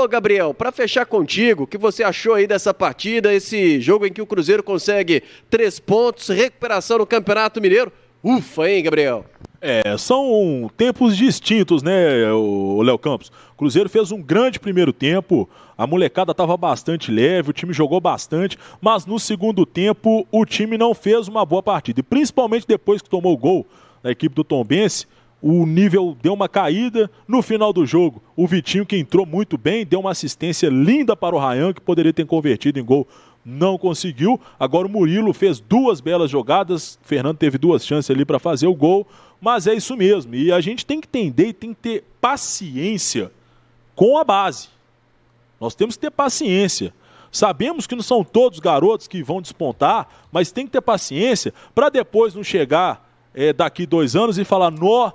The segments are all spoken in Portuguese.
Ô, Gabriel, para fechar contigo, o que você achou aí dessa partida, esse jogo em que o Cruzeiro consegue 3 pontos, recuperação no Campeonato Mineiro? Ufa, hein, Gabriel? São tempos distintos, né, o Léo Campos? O Cruzeiro fez um grande primeiro tempo, a molecada estava bastante leve, o time jogou bastante, mas no segundo tempo o time não fez uma boa partida. E principalmente depois que tomou o gol da equipe do Tombense, o nível deu uma caída. No final do jogo, o Vitinho, que entrou muito bem, deu uma assistência linda para o Ryan, que poderia ter convertido em gol, não conseguiu. Agora o Murilo fez 2 belas jogadas, o Fernando teve 2 chances ali para fazer o gol, mas é isso mesmo. E a gente tem que entender e tem que ter paciência com a base. Nós temos que ter paciência. Sabemos que não são todos garotos que vão despontar, mas tem que ter paciência para depois não chegar daqui 2 anos e falar: nó,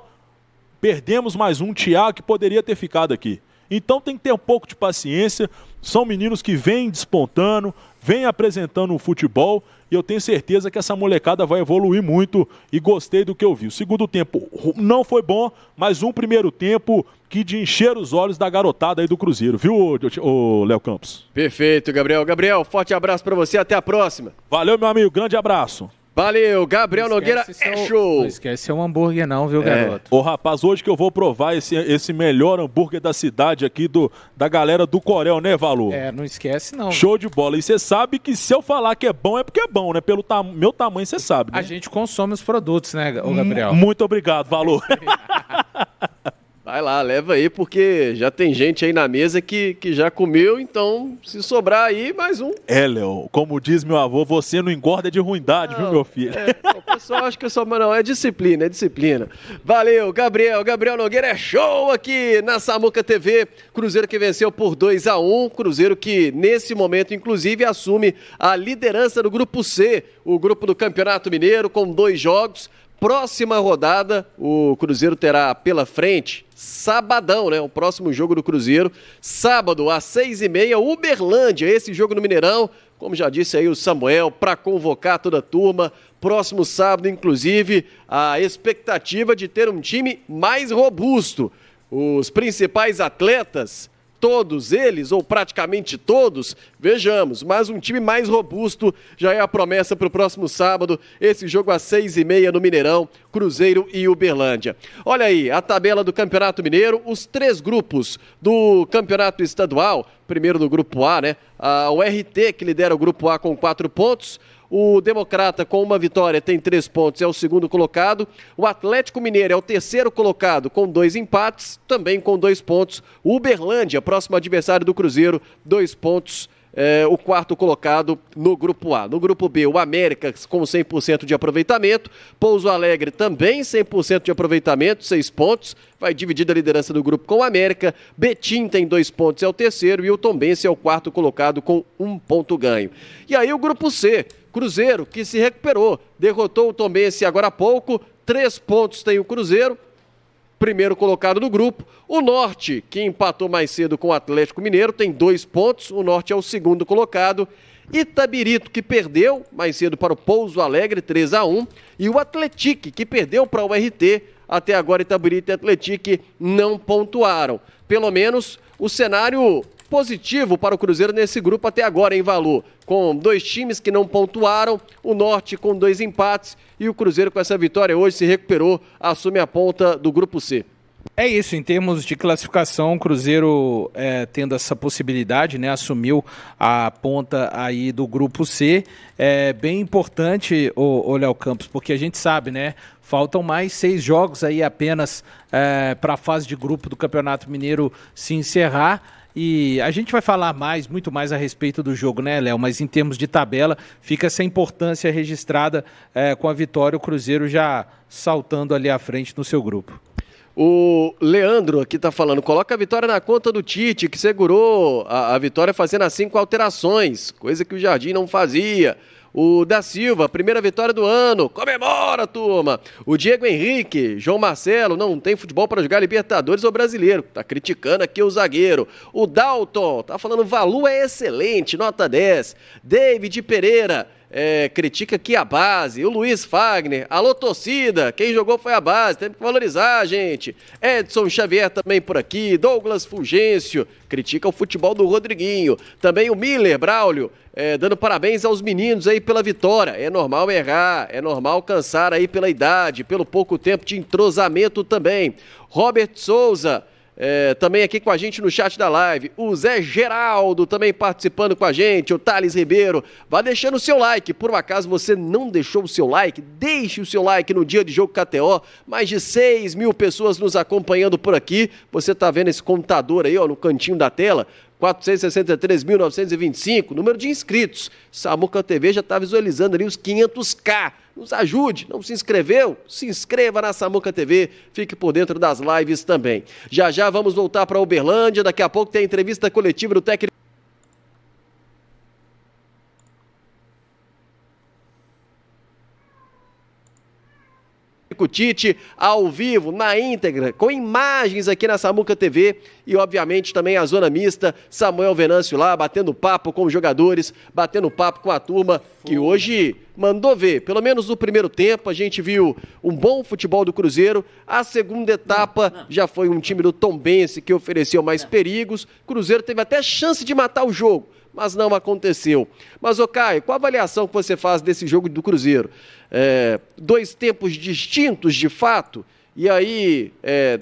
perdemos mais um Thiago que poderia ter ficado aqui. Então tem que ter um pouco de paciência. São meninos que vêm despontando, vêm apresentando o futebol, e eu tenho certeza que essa molecada vai evoluir muito, e gostei do que eu vi. O segundo tempo não foi bom, mas um primeiro tempo que de encher os olhos da garotada aí do Cruzeiro, viu, o Léo Campos? Perfeito, Gabriel. Gabriel, forte abraço para você, até a próxima. Valeu, meu amigo, grande abraço. Valeu, Gabriel Nogueira, show! Não esquece seu hambúrguer não, viu, garoto? Ô, rapaz, hoje que eu vou provar esse melhor hambúrguer da cidade aqui, da galera do Corel, né, Valor? Não esquece não. Show de bola. E você sabe que se eu falar que é bom, é porque é bom, né? Pelo meu tamanho, você sabe, né? A gente consome os produtos, né, ô Gabriel? Muito obrigado, Valor. Vai lá, leva aí, porque já tem gente aí na mesa que já comeu, então se sobrar aí, mais um. Léo, como diz meu avô, você não engorda de ruindade, viu, meu filho? O pessoal acha que eu sou... Mas não, é disciplina, é disciplina. Valeu, Gabriel. Gabriel Nogueira é show aqui na Samuca TV. Cruzeiro que venceu por 2-1. Cruzeiro que, nesse momento, inclusive, assume a liderança do Grupo C, o grupo do Campeonato Mineiro, com 2 jogos. Próxima rodada, o Cruzeiro terá pela frente, sabadão, né? O próximo jogo do Cruzeiro, sábado às 6h30, Uberlândia, esse jogo no Mineirão, como já disse aí o Samuel, para convocar toda a turma. Próximo sábado, inclusive, a expectativa de ter um time mais robusto. Os principais atletas, todos eles, ou praticamente todos, vejamos, mas um time mais robusto já é a promessa para o próximo sábado, esse jogo às 6h30 no Mineirão, Cruzeiro e Uberlândia. Olha aí, a tabela do Campeonato Mineiro, os 3 grupos do Campeonato Estadual, primeiro do Grupo A, né? O RT, que lidera o Grupo A com 4 pontos, o Democrata, com 1 vitória, tem 3 pontos, é o segundo colocado. O Atlético Mineiro é o terceiro colocado, com 2 empates, também com 2 pontos. O Uberlândia, próximo adversário do Cruzeiro, 2 pontos, o quarto colocado no Grupo A. No Grupo B, o América, com 100% de aproveitamento. Pouso Alegre, também 100% de aproveitamento, 6 pontos. Vai dividir a liderança do grupo com o América. Betim tem 2 pontos, é o terceiro. E o Tombense é o quarto colocado, com 1 ponto ganho. E aí o Grupo C, Cruzeiro, que se recuperou, derrotou o Tombense agora há pouco, 3 pontos tem o Cruzeiro, primeiro colocado do grupo. O Norte, que empatou mais cedo com o Atlético Mineiro, tem 2 pontos, o Norte é o segundo colocado. Itabirito, que perdeu mais cedo para o Pouso Alegre, 3-1, e o Atlético, que perdeu para o RT, até agora Itabirito e Atlético não pontuaram. Pelo menos o cenário positivo para o Cruzeiro nesse grupo até agora, em Valor, com 2 times que não pontuaram, o Norte com 2 empates e o Cruzeiro com essa vitória hoje se recuperou, assume a ponta do Grupo C. É isso, em termos de classificação, o Cruzeiro tendo essa possibilidade, né, assumiu a ponta aí do Grupo C. É bem importante, o Léo Campos, porque a gente sabe, né, faltam mais 6 jogos aí apenas para a fase de grupo do Campeonato Mineiro se encerrar. E a gente vai falar muito mais a respeito do jogo, né, Léo? Mas em termos de tabela, fica essa importância registrada com a vitória, o Cruzeiro já saltando ali à frente no seu grupo. O Leandro aqui tá falando, coloca a vitória na conta do Tite, que segurou a vitória fazendo as 5 alterações, coisa que o Jardim não fazia. O da Silva, primeira vitória do ano, comemora, turma. O Diego Henrique, João Marcelo, não tem futebol para jogar Libertadores ou Brasileiro, tá criticando aqui o zagueiro. O Dalton, tá falando, Valu é excelente, nota 10. David Pereira, critica aqui a base, o Luiz Fagner, alô torcida, quem jogou foi a base, tem que valorizar, gente. Edson Xavier também por aqui, Douglas Fulgêncio, critica o futebol do Rodriguinho. Também o Miller Braulio, dando parabéns aos meninos aí pela vitória. É normal errar, é normal cansar aí pela idade, pelo pouco tempo de entrosamento também. Robert Souza, também aqui com a gente no chat da live. O Zé Geraldo também participando com a gente. O Thales Ribeiro. Vá deixando o seu like. Por um acaso você não deixou o seu like? Deixe o seu like no Dia de Jogo KTO. Mais de 6 mil pessoas nos acompanhando por aqui. Você tá vendo esse computador aí, ó, no cantinho da tela? 463.925, número de inscritos. Samuca TV já está visualizando ali os 500k. Nos ajude, não se inscreveu? Se inscreva na Samuca TV, fique por dentro das lives também. Já já vamos voltar para Uberlândia, daqui a pouco tem a entrevista coletiva do técnico Tite, ao vivo, na íntegra, com imagens aqui na Samuca TV e, obviamente, também a Zona Mista, Samuel Venâncio lá, batendo papo com os jogadores, batendo papo com a turma, que hoje mandou ver. Pelo menos no primeiro tempo, a gente viu um bom futebol do Cruzeiro. A segunda etapa já foi um time do Tombense que ofereceu mais perigos. Cruzeiro teve até chance de matar o jogo, mas não aconteceu. Mas, ô Caio, qual a avaliação que você faz desse jogo do Cruzeiro? Dois tempos distintos, de fato, e aí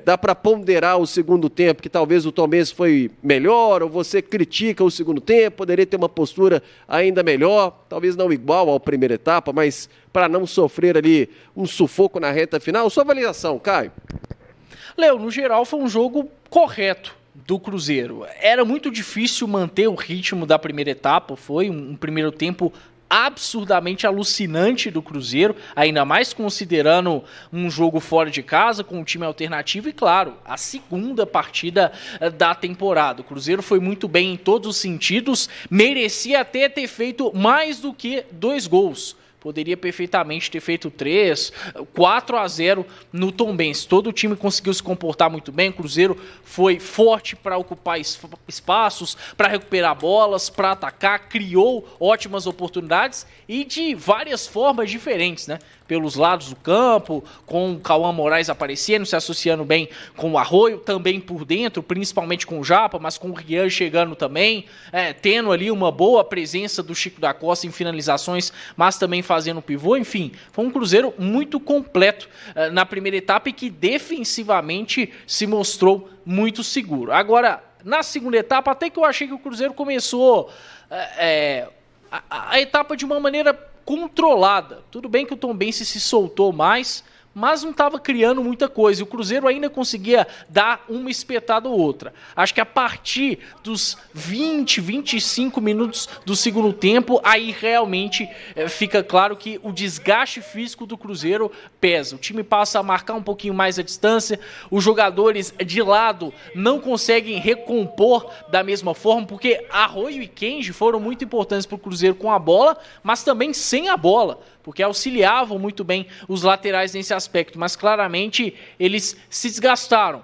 dá para ponderar o segundo tempo, que talvez o Tombense foi melhor, ou você critica o segundo tempo, poderia ter uma postura ainda melhor, talvez não igual à primeira etapa, mas para não sofrer ali um sufoco na reta final. Sua avaliação, Caio? Léo, no geral foi um jogo correto do Cruzeiro. Era muito difícil manter o ritmo da primeira etapa, foi um primeiro tempo absurdamente alucinante do Cruzeiro, ainda mais considerando um jogo fora de casa, com um time alternativo e, claro, a segunda partida da temporada. O Cruzeiro foi muito bem em todos os sentidos, merecia até ter feito mais do que 2 gols. Poderia perfeitamente ter feito 3, 4-0 no Tombense. Todo o time conseguiu se comportar muito bem. O Cruzeiro foi forte para ocupar espaços, para recuperar bolas, para atacar, criou ótimas oportunidades e de várias formas diferentes, né? Pelos lados do campo, com o Cauã Moraes aparecendo, se associando bem com o Arroio, também por dentro, principalmente com o Japa, mas com o Rian chegando também, tendo ali uma boa presença do Chico da Costa em finalizações, mas também fazendo pivô. Enfim, foi um Cruzeiro muito completo na primeira etapa e que defensivamente se mostrou muito seguro. Agora, na segunda etapa, até que eu achei que o Cruzeiro começou a etapa de uma maneira controlada. Tudo bem que o Tombense se soltou mais, mas não estava criando muita coisa. E o Cruzeiro ainda conseguia dar uma espetada ou outra. Acho que a partir dos 20, 25 minutos do segundo tempo, aí realmente fica claro que o desgaste físico do Cruzeiro pesa. O time passa a marcar um pouquinho mais a distância, os jogadores de lado não conseguem recompor da mesma forma, porque Arroio e Kenji foram muito importantes para o Cruzeiro com a bola, mas também sem a bola, porque auxiliavam muito bem os laterais nesse aspecto, mas claramente eles se desgastaram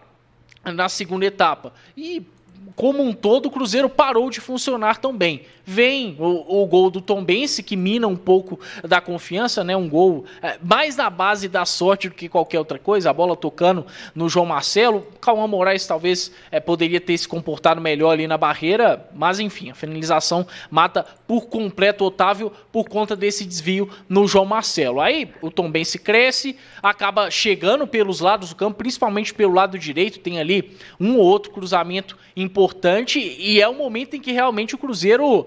na segunda etapa. E, como um todo, o Cruzeiro parou de funcionar tão bem. Vem o gol do Tombense, que mina um pouco da confiança, né? Um gol mais na base da sorte do que qualquer outra coisa, a bola tocando no João Marcelo. Cauã Moraes talvez poderia ter se comportado melhor ali na barreira, mas enfim, a finalização mata por completo o Otávio por conta desse desvio no João Marcelo. Aí o Tombense cresce, acaba chegando pelos lados do campo, principalmente pelo lado direito, tem ali um ou outro cruzamento importante e é um momento em que realmente o Cruzeiro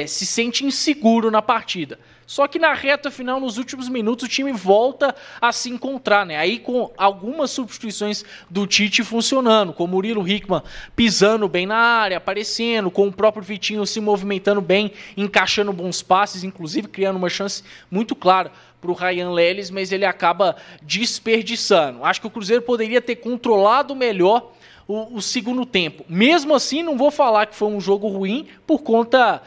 se sente inseguro na partida. Só que na reta final, nos últimos minutos, o time volta a se encontrar, né? Aí com algumas substituições do Tite funcionando, com o Murilo Hickman pisando bem na área, aparecendo, com o próprio Vitinho se movimentando bem, encaixando bons passes, inclusive criando uma chance muito clara para o Ryan Leles, mas ele acaba desperdiçando. Acho que o Cruzeiro poderia ter controlado melhor o segundo tempo. Mesmo assim, não vou falar que foi um jogo ruim por conta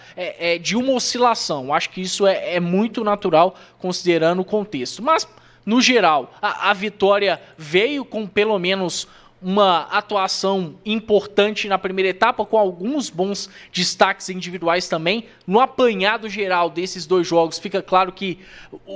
de uma oscilação. Acho que isso é muito natural, considerando o contexto. Mas, no geral, a vitória veio com pelo menos uma atuação importante na primeira etapa, com alguns bons destaques individuais também. No apanhado geral desses dois jogos, fica claro que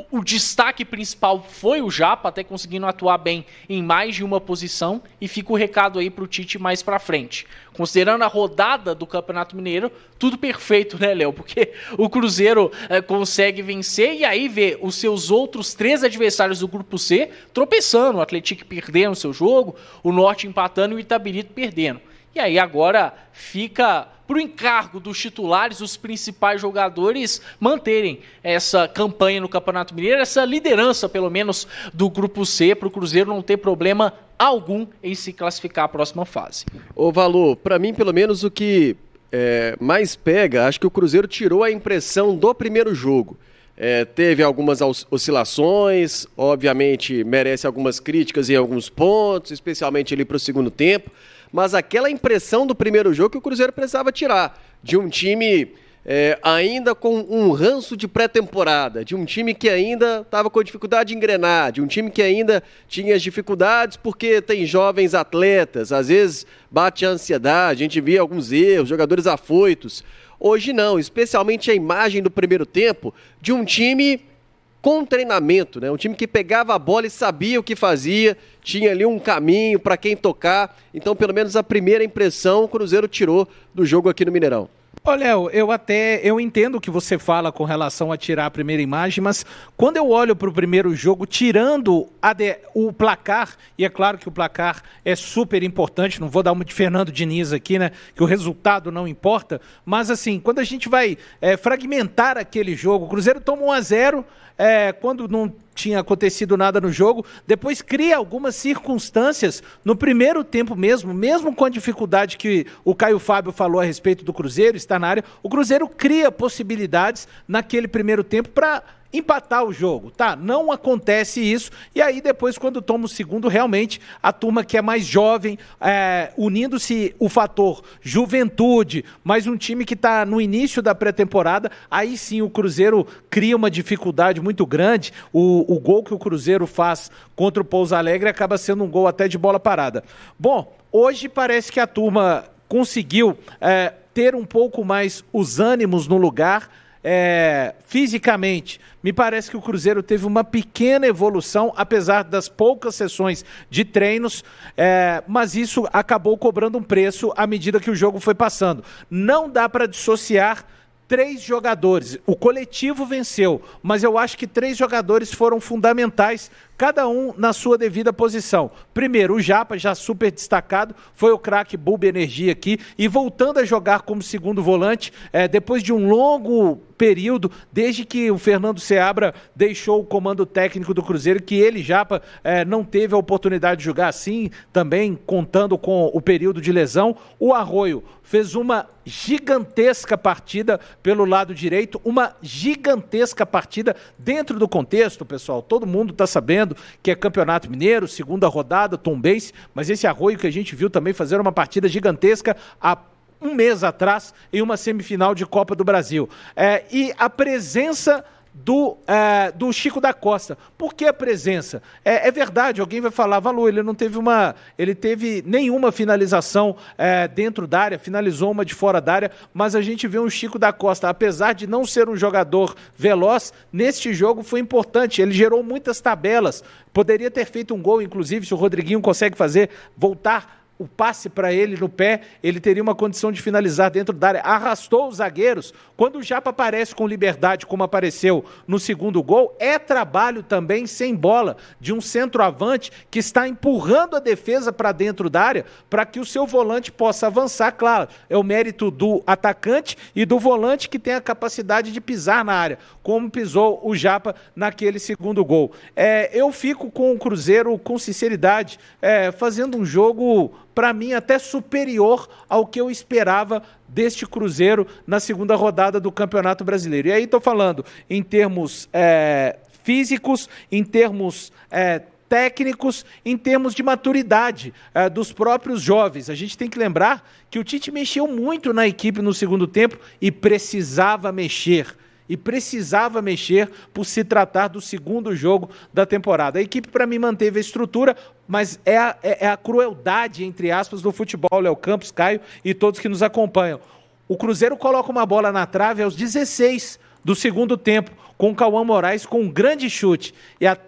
o destaque principal foi o Japa, até conseguindo atuar bem em mais de uma posição, e fica o recado aí para o Tite mais para frente. Considerando a rodada do Campeonato Mineiro, tudo perfeito, né, Léo? Porque o Cruzeiro consegue vencer e aí vê os seus outros 3 adversários do Grupo C tropeçando, o Atlético perdendo o seu jogo, o Norte empatando e o Itabirito perdendo. E aí agora fica pro encargo dos titulares, os principais jogadores, manterem essa campanha no Campeonato Mineiro, essa liderança, pelo menos, do Grupo C, para o Cruzeiro não ter problema algum em se classificar à próxima fase. Ô, Valor, para mim, pelo menos, o que mais pega, acho que o Cruzeiro tirou a impressão do primeiro jogo. Teve algumas oscilações, obviamente merece algumas críticas em alguns pontos, especialmente ali para o segundo tempo, mas aquela impressão do primeiro jogo que o Cruzeiro precisava tirar, de um time ainda com um ranço de pré-temporada, de um time que ainda estava com dificuldade de engrenar, de um time que ainda tinha as dificuldades porque tem jovens atletas, às vezes bate a ansiedade, a gente via alguns erros, jogadores afoitos. Hoje não, especialmente a imagem do primeiro tempo de um time com treinamento, né? Um time que pegava a bola e sabia o que fazia, tinha ali um caminho para quem tocar. Então, pelo menos a primeira impressão o Cruzeiro tirou do jogo aqui no Mineirão. Ô, Léo, eu entendo o que você fala com relação a tirar a primeira imagem, mas quando eu olho para o primeiro jogo, tirando o placar, e é claro que o placar é super importante, não vou dar uma de Fernando Diniz aqui, né, que o resultado não importa, mas assim, quando a gente vai fragmentar aquele jogo, o Cruzeiro toma 1-0, quando não tinha acontecido nada no jogo, depois cria algumas circunstâncias no primeiro tempo mesmo com a dificuldade que o Caio Fábio falou a respeito do Cruzeiro, está na área, o Cruzeiro cria possibilidades naquele primeiro tempo para empatar o jogo, tá? Não acontece isso, e aí depois quando toma o segundo, realmente a turma que é mais jovem, unindo-se o fator juventude, mais um time que está no início da pré-temporada, aí sim o Cruzeiro cria uma dificuldade muito grande. O gol que o Cruzeiro faz contra o Pouso Alegre acaba sendo um gol até de bola parada. Bom, hoje parece que a turma conseguiu ter um pouco mais os ânimos no lugar. Fisicamente, me parece que o Cruzeiro teve uma pequena evolução, apesar das poucas sessões de treinos, mas isso acabou cobrando um preço à medida que o jogo foi passando. Não dá para dissociar 3 jogadores. O coletivo venceu, mas eu acho que 3 jogadores foram fundamentais, cada um na sua devida posição. Primeiro, o Japa, já super destacado, foi o craque Bulb Energia aqui, e voltando a jogar como segundo volante, depois de um longo período, desde que o Fernando Seabra deixou o comando técnico do Cruzeiro, que ele, Japa, não teve a oportunidade de jogar assim, também contando com o período de lesão. O Arroio fez uma gigantesca partida pelo lado direito, uma gigantesca partida dentro do contexto, pessoal, todo mundo está sabendo que é Campeonato Mineiro, segunda rodada, Tombense, mas esse Arroio que a gente viu também fazer uma partida gigantesca há um mês atrás em uma semifinal de Copa do Brasil. E a presença do Chico da Costa. Por que a presença? É verdade, alguém vai falar, Valu, ele teve nenhuma finalização dentro da área, finalizou uma de fora da área, mas a gente vê um Chico da Costa, apesar de não ser um jogador veloz, neste jogo foi importante, ele gerou muitas tabelas, poderia ter feito um gol, inclusive, se o Rodriguinho consegue voltar o passe para ele no pé, ele teria uma condição de finalizar dentro da área, arrastou os zagueiros. Quando o Japa aparece com liberdade, como apareceu no segundo gol, é trabalho também sem bola de um centroavante que está empurrando a defesa para dentro da área para que o seu volante possa avançar. Claro, é o mérito do atacante e do volante que tem a capacidade de pisar na área, como pisou o Japa naquele segundo gol. Eu fico com o Cruzeiro, com sinceridade, fazendo um jogo, para mim, até superior ao que eu esperava deste Cruzeiro na segunda rodada do Campeonato Brasileiro. E aí estou falando em termos físicos, em termos técnicos, em termos de maturidade dos próprios jovens. A gente tem que lembrar que o Tite mexeu muito na equipe no segundo tempo e precisava mexer. e precisava mexer por se tratar do segundo jogo da temporada. A equipe, para mim, manteve a estrutura, mas é a crueldade, entre aspas, do futebol, Léo Campos, Caio e todos que nos acompanham. O Cruzeiro coloca uma bola na trave aos 16 do segundo tempo, com o Cauã Moraes com um grande chute.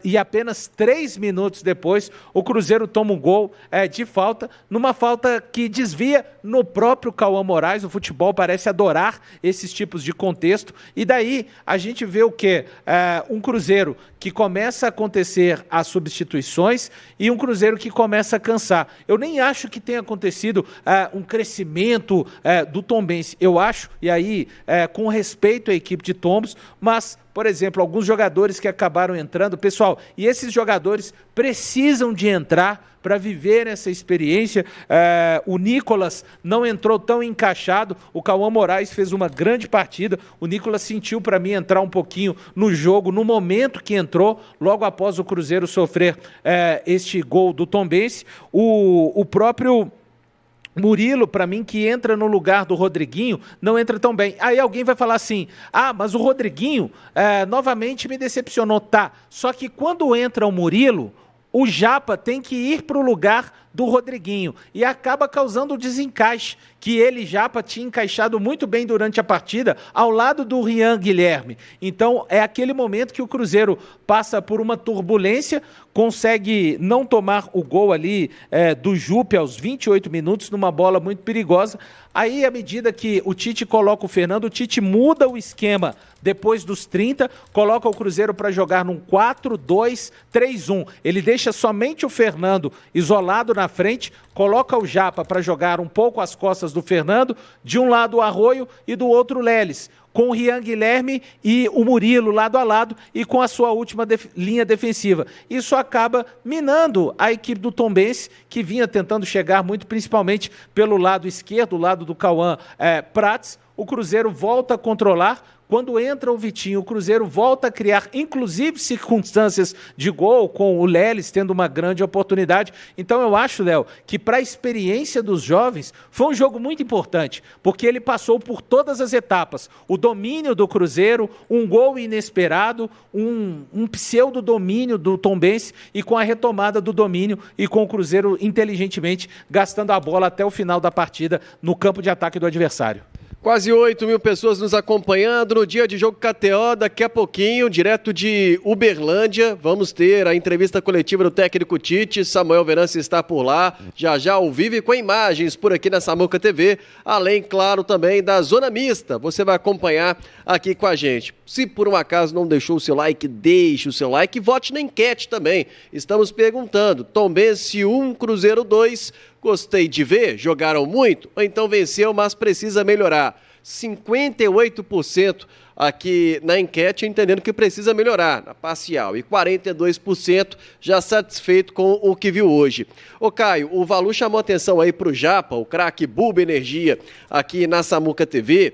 E apenas 3 minutos depois, o Cruzeiro toma um gol de falta, numa falta que desvia no próprio Cauã Moraes. O futebol parece adorar esses tipos de contexto. E daí a gente vê o quê? Um Cruzeiro que começa a acontecer as substituições e um Cruzeiro que começa a cansar. Eu nem acho que tenha acontecido um crescimento do Tombense. Eu acho, e aí com respeito à equipe de Tombos, mas, por exemplo, alguns jogadores que acabaram entrando, pessoal, e esses jogadores precisam de entrar para viver essa experiência. O Nicolas não entrou tão encaixado, o Cauã Moraes fez uma grande partida, o Nicolas sentiu para mim entrar um pouquinho no jogo, no momento que entrou, logo após o Cruzeiro sofrer este gol do Tombense. O próprio Murilo, para mim, que entra no lugar do Rodriguinho, não entra tão bem. Aí alguém vai falar assim, mas o Rodriguinho novamente me decepcionou. Tá, só que quando entra o Murilo, o Japa tem que ir para o lugar do Rodriguinho e acaba causando o desencaixe, que ele, Japa, tinha encaixado muito bem durante a partida ao lado do Rian Guilherme. Então é aquele momento que o Cruzeiro passa por uma turbulência, consegue não tomar o gol ali do Jupe aos 28 minutos, numa bola muito perigosa. Aí, à medida que o Tite coloca o Fernando, o Tite muda o esquema depois dos 30, coloca o Cruzeiro para jogar num 4-2-3-1. Ele deixa somente o Fernando isolado na frente, coloca o Japa para jogar um pouco às costas do Fernando, de um lado o Arroio e do outro o Leles, com o Rian Guilherme e o Murilo lado a lado e com a sua última linha defensiva. Isso acaba minando a equipe do Tombense, que vinha tentando chegar muito principalmente pelo lado esquerdo, o lado do Cauã Prats. O Cruzeiro volta a controlar. Quando entra o Vitinho, o Cruzeiro volta a criar, inclusive, circunstâncias de gol, com o Leles tendo uma grande oportunidade. Então eu acho, Léo, que para a experiência dos jovens, foi um jogo muito importante, porque ele passou por todas as etapas. O domínio do Cruzeiro, um gol inesperado, um pseudo-domínio do Tombense, e com a retomada do domínio e com o Cruzeiro inteligentemente gastando a bola até o final da partida no campo de ataque do adversário. Quase 8 mil pessoas nos acompanhando no dia de jogo KTO. Daqui a pouquinho, direto de Uberlândia, vamos ter a entrevista coletiva do técnico Tite. Samuel Venâncio está por lá, já ao vivo e com imagens por aqui na Samuca TV, além, claro, também da Zona Mista. Você vai acompanhar aqui com a gente. Se por um acaso não deixou o seu like, deixe o seu like e vote na enquete também. Estamos perguntando, Tombense 1, Cruzeiro 2, gostei de ver, jogaram muito, ou então venceu, mas precisa melhorar. 58% aqui na enquete entendendo que precisa melhorar na parcial e 42% já satisfeito com o que viu hoje. Ô Caio, o Valu chamou atenção aí pro Japa, o craque Bulba Energia aqui na Samuca TV,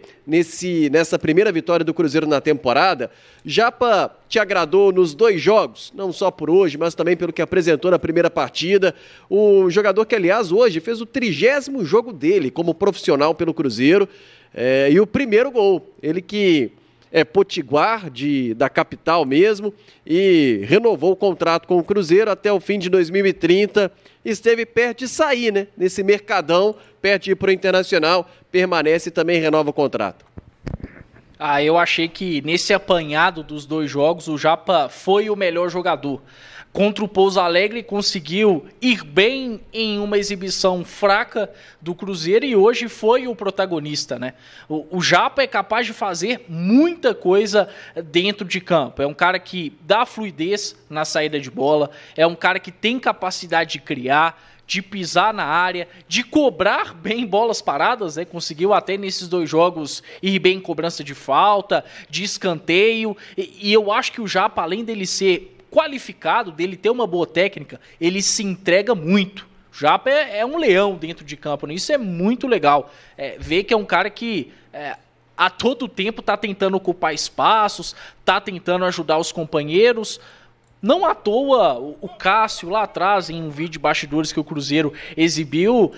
nessa primeira vitória do Cruzeiro na temporada. Japa te agradou nos 2 jogos, não só por hoje, mas também pelo que apresentou na primeira partida. O jogador que, aliás, hoje fez o 30º jogo dele como profissional pelo Cruzeiro, e o primeiro gol, ele que é potiguar da capital mesmo e renovou o contrato com o Cruzeiro até o fim de 2030, esteve perto de sair, né? Nesse mercadão, perto de ir para o Internacional, permanece e também renova o contrato. Eu achei que nesse apanhado dos 2 jogos o Japa foi o melhor jogador. Contra o Pouso Alegre conseguiu ir bem em uma exibição fraca do Cruzeiro e hoje foi o protagonista, né? O Japa é capaz de fazer muita coisa dentro de campo. É um cara que dá fluidez na saída de bola, é um cara que tem capacidade de criar, de pisar na área, de cobrar bem bolas paradas, né? Conseguiu até nesses 2 jogos ir bem em cobrança de falta, de escanteio, e eu acho que o Japa, além dele ser qualificado, dele ter uma boa técnica, ele se entrega muito. O Japa é um leão dentro de campo, né? Isso é muito legal. Ver que é um cara que a todo tempo está tentando ocupar espaços, está tentando ajudar os companheiros. Não à toa, o Cássio lá atrás, em um vídeo de bastidores que o Cruzeiro exibiu,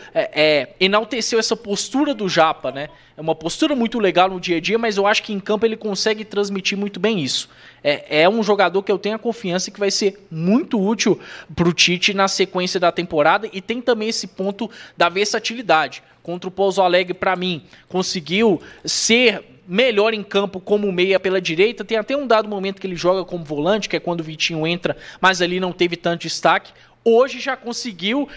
enalteceu essa postura do Japa, né? É uma postura muito legal no dia a dia, mas eu acho que em campo ele consegue transmitir muito bem isso. É um jogador que eu tenho a confiança que vai ser muito útil para o Tite na sequência da temporada, e tem também esse ponto da versatilidade. Contra o Pouso Alegre, para mim, conseguiu ser melhor em campo como meia pela direita. Tem até um dado momento que ele joga como volante, que é quando o Vitinho entra, mas ali não teve tanto destaque. Hoje já conseguiu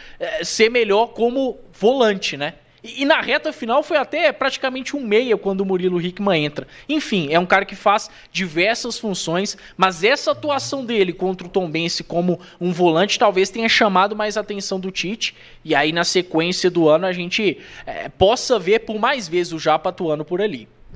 ser melhor como volante, né? E na reta final foi até praticamente um meia quando o Murilo Hickman entra. Enfim, é um cara que faz diversas funções, mas essa atuação dele contra o Tombense como um volante talvez tenha chamado mais a atenção do Tite, e aí na sequência do ano a gente possa ver por mais vezes o Japa atuando por ali.